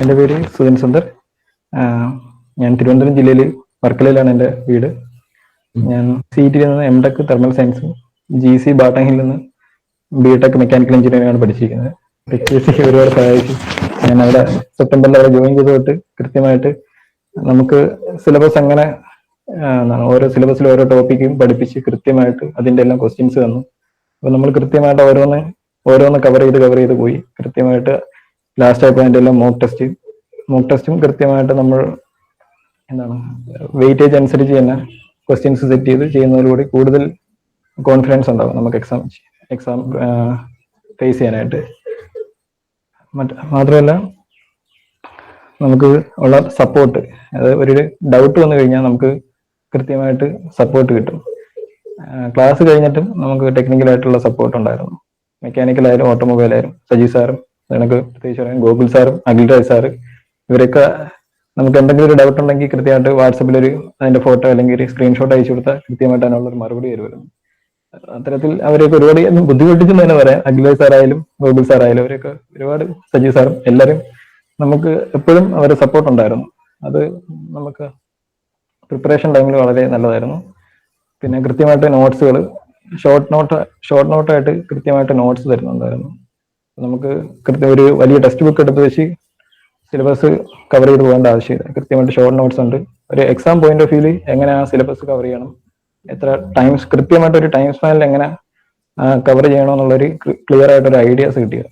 എൻ്റെ പേര് സുധൻ സുന്ദർ. ഞാൻ തിരുവനന്തപുരം ജില്ലയിൽ വർക്കലയിലാണ് എൻ്റെ വീട്. ഞാൻ CET നിന്ന് MTech തെർമൽ സയൻസും GC ബാട്ടം ഹില്ലിൽ നിന്ന് BTech മെക്കാനിക്കൽ എഞ്ചിനീയറിംഗ് ആണ് പഠിച്ചിരിക്കുന്നത്. HSC ഒരുപാട് സഹായിച്ചു. ഞാൻ അവിടെ സെപ്റ്റംബറിൽ അവിടെ ജോയിൻ ചെയ്ത് തൊട്ട് കൃത്യമായിട്ട് നമുക്ക് സിലബസ് അങ്ങനെ ഓരോ സിലബസിൽ ഓരോ ടോപ്പിക്കും പഠിപ്പിച്ച് കൃത്യമായിട്ട് അതിൻ്റെ എല്ലാം ക്വസ്റ്റ്യൻസ് തന്നു. അപ്പോൾ നമ്മൾ കൃത്യമായിട്ട് ഓരോന്ന് കവർ ചെയ്ത് പോയി. കൃത്യമായിട്ട് ലാസ്റ്റ് ആയപ്പോൾ അതിൻ്റെ എല്ലാം മോക്ക് ടെസ്റ്റും കൃത്യമായിട്ട് നമ്മൾ വെയിറ്റേജ് അനുസരിച്ച് തന്നെ ക്വസ്റ്റ്യൻസ് സെറ്റ് ചെയ്ത് ചെയ്യുന്നതോടുകൂടി കൂടുതൽ കോൺഫിഡൻസ് ഉണ്ടാവും നമുക്ക് എക്സാം ഫേസ് ചെയ്യാനായിട്ട്. മാത്രമല്ല നമുക്ക് ഉള്ള സപ്പോർട്ട്, അതായത് ഒരു ഡൗട്ട് വന്നു കഴിഞ്ഞാൽ നമുക്ക് കൃത്യമായിട്ട് സപ്പോർട്ട് കിട്ടും. ക്ലാസ് കഴിഞ്ഞിട്ടും നമുക്ക് ടെക്നിക്കലായിട്ടുള്ള സപ്പോർട്ട് ഉണ്ടായിരുന്നു. മെക്കാനിക്കലായാലും ഓട്ടോമൊബൈലായാലും സജി സാറും എനിക്ക് പ്രത്യേകിച്ച് പറയാം, ഗോകുൽ സാറും അഖിൽ രാജ് സാറ്, ഇവരൊക്കെ നമുക്ക് എന്തെങ്കിലും ഒരു ഡൗട്ട് ഉണ്ടെങ്കിൽ കൃത്യമായിട്ട് വാട്സപ്പിൽ അതിന്റെ ഫോട്ടോ അല്ലെങ്കിൽ ഒരു സ്ക്രീൻഷോട്ട് അയച്ചു കൊടുത്താൽ കൃത്യമായിട്ട് അതിനുള്ളൊരു മറുപടി വരുമായിരുന്നു. അത്തരത്തിൽ അവരെയൊക്കെ ഒരുപാട് ബുദ്ധിമുട്ടിച്ചെന്ന് തന്നെ പറയാം. അഖിൽ രാജ് സാറായാലും ഗോകുൽ സാറായാലും അവരൊക്കെ ഒരുപാട്, സജി സാറും എല്ലാവരും നമുക്ക് എപ്പോഴും അവരുടെ സപ്പോർട്ട് ഉണ്ടായിരുന്നു. അത് നമുക്ക് പ്രിപ്പറേഷൻ ടൈമിൽ വളരെ നല്ലതായിരുന്നു. പിന്നെ കൃത്യമായിട്ട് നോട്ട്സുകൾ ഷോർട്ട് നോട്ടായിട്ട് കൃത്യമായിട്ട് നോട്ട്സ് തരുന്നുണ്ടായിരുന്നു. നമുക്ക് ഒരു വലിയ ടെക്സ്റ്റ് ബുക്ക് എടുത്ത് വെച്ച് സിലബസ് കവർ ചെയ്ത് പോകേണ്ട ആവശ്യമില്ല. കൃത്യമായിട്ട് ഷോർട്ട് നോട്ട്സ് ഉണ്ട്. ഒരു എക്സാം പോയിന്റ് ഓഫ് വ്യൂവിൽ എങ്ങനെ ആ സിലബസ് കവർ ചെയ്യണം, എത്ര ടൈംസ് കൃത്യമായിട്ട് ഒരു ടൈം സ്പാനിൽ എങ്ങനെ കവർ ചെയ്യണമെന്നുള്ളൊരു ക്ലിയർ ആയിട്ടൊരു ഐഡിയാസ് കിട്ടിയത്.